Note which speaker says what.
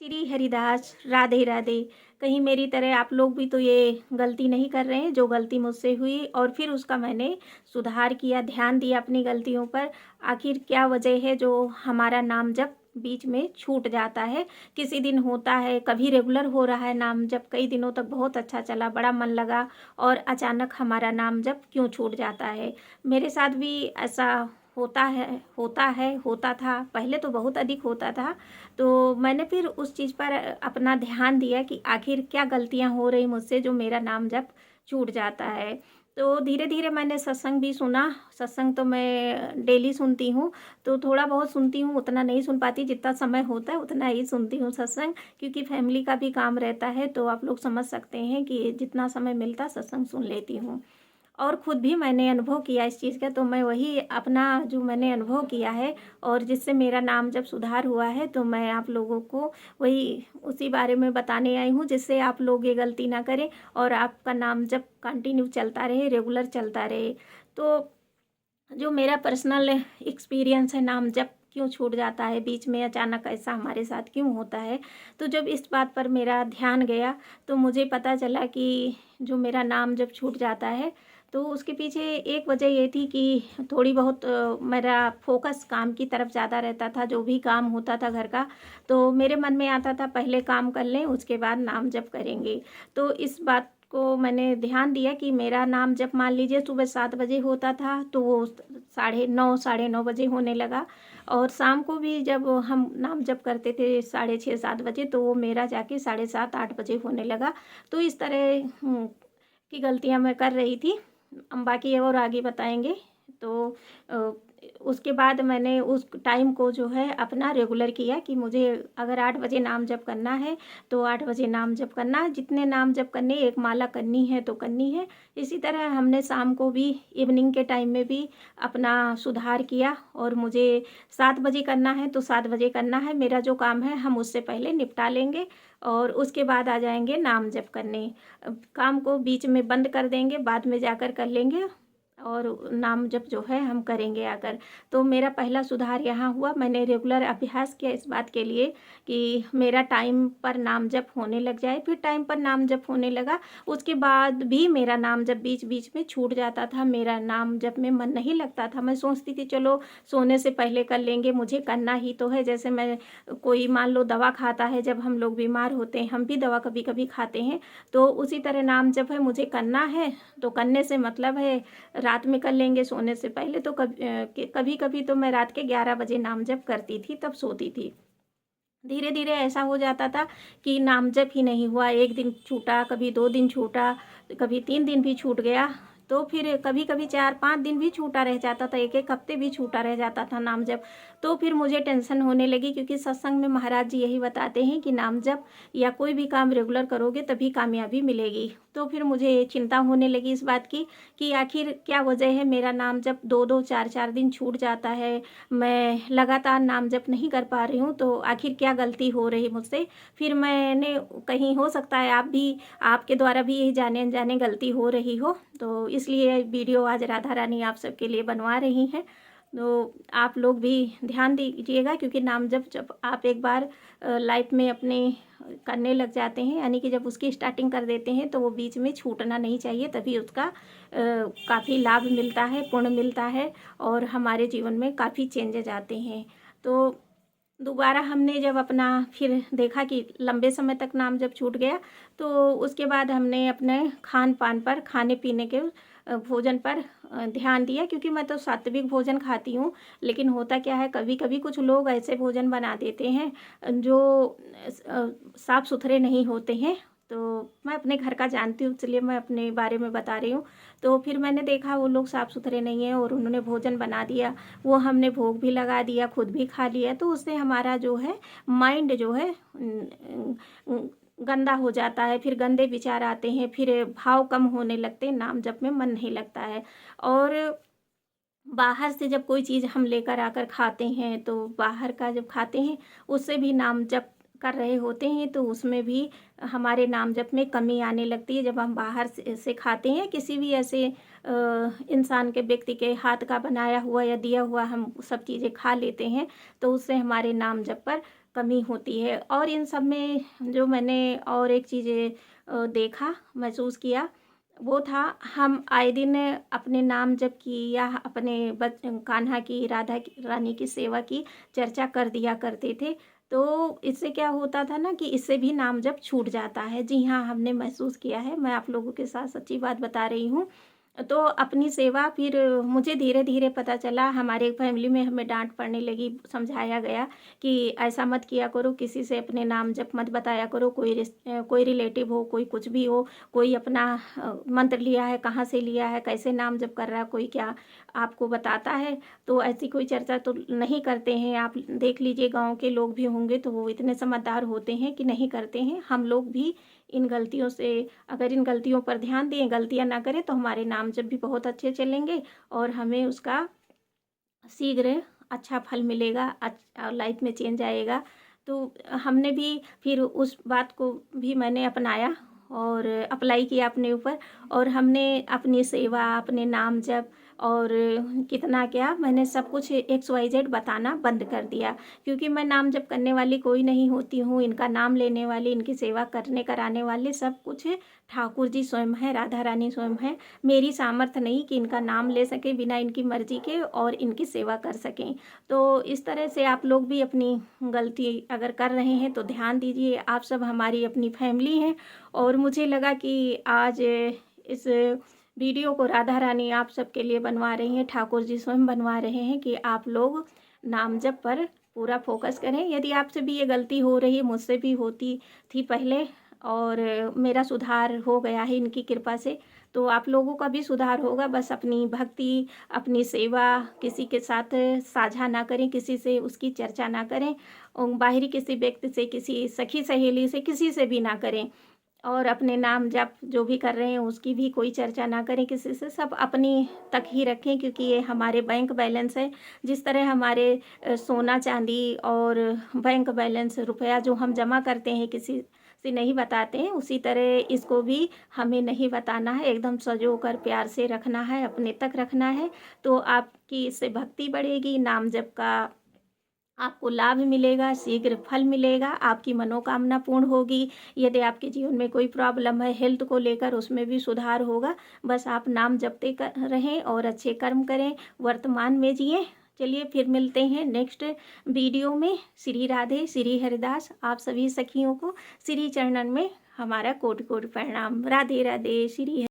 Speaker 1: श्री हरिदास, राधे राधे। कहीं मेरी तरह आप लोग भी तो ये गलती नहीं कर रहे हैं जो गलती मुझसे हुई और फिर उसका मैंने सुधार किया, ध्यान दिया अपनी गलतियों पर। आखिर क्या वजह है जो हमारा नाम जप बीच में छूट जाता है। किसी दिन होता है, कभी रेगुलर हो रहा है नाम जप, कई दिनों तक बहुत अच्छा चला, बड़ा मन लगा और अचानक हमारा नाम जप क्यों छूट जाता है। मेरे साथ भी ऐसा होता था। पहले तो बहुत अधिक होता था। तो मैंने फिर उस चीज़ पर अपना ध्यान दिया कि आखिर क्या गलतियां हो रही मुझसे जो मेरा नाम जप छूट जाता है। तो धीरे धीरे मैंने सत्संग भी सुना। सत्संग तो मैं डेली सुनती हूँ। तो थोड़ा बहुत सुनती हूँ, उतना नहीं सुन पाती, जितना समय होता है उतना ही सुनती हूँ सत्संग, क्योंकि फैमिली का भी काम रहता है। तो आप लोग समझ सकते हैं कि जितना समय मिलता सत्संग सुन लेती हूँ। और ख़ुद भी मैंने अनुभव किया इस चीज़ का, तो मैं वही अपना जो मैंने अनुभव किया है और जिससे मेरा नाम जब सुधार हुआ है, तो मैं आप लोगों को वही उसी बारे में बताने आई हूँ, जिससे आप लोग ये गलती ना करें और आपका नाम जब कंटिन्यू चलता रहे, रेगुलर चलता रहे। तो जो मेरा पर्सनल एक्सपीरियंस है, नाम जब क्यों छूट जाता है बीच में, अचानक ऐसा हमारे साथ क्यों होता है। तो जब इस बात पर मेरा ध्यान गया तो मुझे पता चला कि जो मेरा नाम जब छूट जाता है तो उसके पीछे एक वजह ये थी कि थोड़ी बहुत मेरा फोकस काम की तरफ ज़्यादा रहता था। जो भी काम होता था घर का, तो मेरे मन में आता था पहले काम कर लें, उसके बाद नाम जप करेंगे। तो इस बात को मैंने ध्यान दिया कि मेरा नाम जप मान लीजिए सुबह 7 बजे होता था, तो वो 9:30 9:30 बजे होने लगा। और शाम को भी जब हम नाम जप करते थे 6:30 7 बजे, तो वो मेरा जाके 7:30 8 बजे होने लगा। तो इस तरह की गलतियाँ मैं कर रही थी। हम बाकी और आगे बताएंगे। तो अ, उसके बाद मैंने उस टाइम को जो है अपना रेगुलर किया कि मुझे अगर 8 बजे नाम जप करना है तो 8 बजे नाम जप करना है। जितने नाम जप करने, एक माला करनी है तो करनी है। इसी तरह हमने शाम को भी, इवनिंग के टाइम में भी अपना सुधार किया और मुझे 7 बजे करना है तो 7 बजे करना है। मेरा जो काम है हम उससे पहले निपटा लेंगे और उसके बाद आ जाएंगे नाम जप करने। काम को बीच में बंद कर देंगे, बाद में जाकर कर लेंगे और नाम जप जो है हम करेंगे आकर। तो मेरा पहला सुधार यहाँ हुआ। मैंने रेगुलर अभ्यास किया इस बात के लिए कि मेरा टाइम पर नाम जप होने लग जाए। फिर टाइम पर नाम जप होने लगा। उसके बाद भी मेरा नाम जप बीच बीच में छूट जाता था। मेरा नाम जप में मन नहीं लगता था। मैं सोचती थी चलो सोने से पहले कर लेंगे, मुझे करना ही तो है। जैसे मैं, कोई मान लो दवा खाता है, जब हम लोग बीमार होते हैं हम भी दवा कभी कभी खाते हैं, तो उसी तरह नाम जप है मुझे करना है तो करने से मतलब है रात में कर लेंगे सोने से पहले। तो कभी कभी तो मैं रात के 11 बजे नाम जप करती थी, तब सोती थी। धीरे धीरे ऐसा हो जाता था कि नाम जप ही नहीं हुआ। एक दिन छूटा, कभी 2 दिन छूटा, कभी 3 दिन भी छूट गया। तो फिर कभी कभी 4 5 दिन भी छूटा रह जाता था, एक एक हफ्ते भी छूटा रह जाता था नाम जप। तो फिर मुझे टेंशन होने लगी, क्योंकि सत्संग में महाराज जी यही बताते हैं कि नाम जप या कोई भी काम रेगुलर करोगे तभी कामयाबी मिलेगी। तो फिर मुझे चिंता होने लगी इस बात की कि आखिर क्या वजह है, मेरा नाम जप 2 2 4 4 दिन छूट जाता है, मैं लगातार नाम जप नहीं कर पा रही हूँ, तो आखिर क्या गलती हो रही मुझसे। फिर मैंने, कहीं हो सकता है आप भी, आपके द्वारा भी यही जाने अनजाने गलती हो रही हो, तो इसलिए वीडियो आज राधा रानी आप सबके लिए बनवा रही हैं। तो आप लोग भी ध्यान दीजिएगा, क्योंकि नाम जब आप एक बार लाइफ में अपने करने लग जाते हैं, यानी कि जब उसकी स्टार्टिंग कर देते हैं, तो वो बीच में छूटना नहीं चाहिए। तभी उसका काफ़ी लाभ मिलता है, पुण्य मिलता है और हमारे जीवन में काफ़ी चेंजेज आते हैं। तो दोबारा हमने जब अपना फिर देखा कि लंबे समय तक नाम जब छूट गया, तो उसके बाद हमने अपने खान पान पर, खाने पीने के भोजन पर ध्यान दिया, क्योंकि मैं तो सात्विक भोजन खाती हूँ। लेकिन होता क्या है, कभी कभी कुछ लोग ऐसे भोजन बना देते हैं जो साफ़ सुथरे नहीं होते हैं। तो मैं अपने घर का जानती हूँ, इसलिए मैं अपने बारे में बता रही हूँ। तो फिर मैंने देखा वो लोग साफ़ सुथरे नहीं हैं और उन्होंने भोजन बना दिया, वो हमने भोग भी लगा दिया, खुद भी खा लिया। तो उससे हमारा जो है माइंड जो है गंदा हो जाता है, फिर गंदे विचार आते हैं, फिर भाव कम होने लगते हैं, नाम जप में मन नहीं लगता है। और बाहर से जब कोई चीज़ हम लेकर आकर खाते हैं, तो बाहर का जब खाते हैं उससे भी नाम जप कर रहे होते हैं, तो उसमें भी हमारे नाम जप में कमी आने लगती है। जब हम बाहर से खाते हैं, किसी भी ऐसे इंसान के, व्यक्ति के हाथ का बनाया हुआ या दिया हुआ हम सब चीज़ें खा लेते हैं, तो उससे हमारे नाम जप पर कमी होती है। और इन सब में जो मैंने और एक चीज़ देखा, महसूस किया, वो था हम आए दिन अपने नाम जप की या अपने कान्हा की, राधा की, रानी की सेवा की चर्चा कर दिया करते थे। तो इससे क्या होता था ना कि इससे भी नाम जप छूट जाता है। जी हाँ, हमने महसूस किया है, मैं आप लोगों के साथ सच्ची बात बता रही हूँ। तो अपनी सेवा फिर मुझे धीरे-धीरे पता चला, हमारे फैमिली में हमें डाँट पड़ने लगी, समझाया गया कि ऐसा मत किया करो, किसी से अपने नाम जप मत बताया करो, कोई रिलेटिव हो, कोई कुछ भी हो, कोई अपना मंत्र लिया है, कहाँ से लिया है, कैसे नाम जप कर रहा है, कोई क्या आपको बताता है, तो ऐसी कोई चर्चा तो नहीं करते हैं। आप देख लीजिए, गाँव के लोग भी होंगे तो वो इतने समझदार होते हैं कि नहीं करते हैं। हम लोग भी इन गलतियों से, अगर इन गलतियों पर ध्यान दें, गलतियाँ ना करें, तो हमारे नाम जप भी बहुत अच्छे चलेंगे और हमें उसका शीघ्र अच्छा फल मिलेगा, लाइफ में चेंज आएगा। तो हमने भी फिर उस बात को भी मैंने अपनाया और अप्लाई किया अपने ऊपर, और हमने अपनी सेवा, अपने नाम जप और कितना क्या, मैंने सब कुछ XYZ बताना बंद कर दिया, क्योंकि मैं नाम जप करने वाली कोई नहीं होती हूँ। इनका नाम लेने वाली, इनकी सेवा करने कराने वाले सब कुछ ठाकुर जी स्वयं हैं, राधा रानी स्वयं हैं। मेरी सामर्थ्य नहीं कि इनका नाम ले सकें बिना इनकी मर्जी के और इनकी सेवा कर सकें। तो इस तरह से आप लोग भी अपनी गलती अगर कर रहे हैं तो ध्यान दीजिए। आप सब हमारी अपनी फैमिली हैं, और मुझे लगा कि आज इस वीडियो को राधा रानी आप सबके लिए बनवा रही हैं, ठाकुर जी स्वयं बनवा रहे हैं कि आप लोग नाम जप पर पूरा फोकस करें। यदि आपसे भी ये गलती हो रही है, मुझसे भी होती थी पहले, और मेरा सुधार हो गया है इनकी कृपा से, तो आप लोगों का भी सुधार होगा। बस अपनी भक्ति, अपनी सेवा किसी के साथ साझा ना करें, किसी से उसकी चर्चा ना करें, और बाहरी किसी व्यक्ति से, किसी सखी सहेली से, किसी से भी ना करें। और अपने नाम जप जो भी कर रहे हैं उसकी भी कोई चर्चा ना करें किसी से, सब अपनी तक ही रखें, क्योंकि ये हमारे बैंक बैलेंस है। जिस तरह हमारे सोना चांदी और बैंक बैलेंस, रुपया जो हम जमा करते हैं किसी से नहीं बताते हैं, उसी तरह इसको भी हमें नहीं बताना है, एकदम सजो कर प्यार से रखना है, अपने तक रखना है। तो आपकी इससे भक्ति बढ़ेगी, नाम जप का आपको लाभ मिलेगा, शीघ्र फल मिलेगा, आपकी मनोकामना पूर्ण होगी। यदि आपके जीवन में कोई प्रॉब्लम है हेल्थ को लेकर, उसमें भी सुधार होगा। बस आप नाम जपते रहें और अच्छे कर्म करें, वर्तमान में जिएं। चलिए फिर मिलते हैं नेक्स्ट वीडियो में। श्री राधे, श्री हरिदास। आप सभी सखियों को श्री चरणन में हमारा कोटि कोटि प्रणाम। राधे राधे। श्री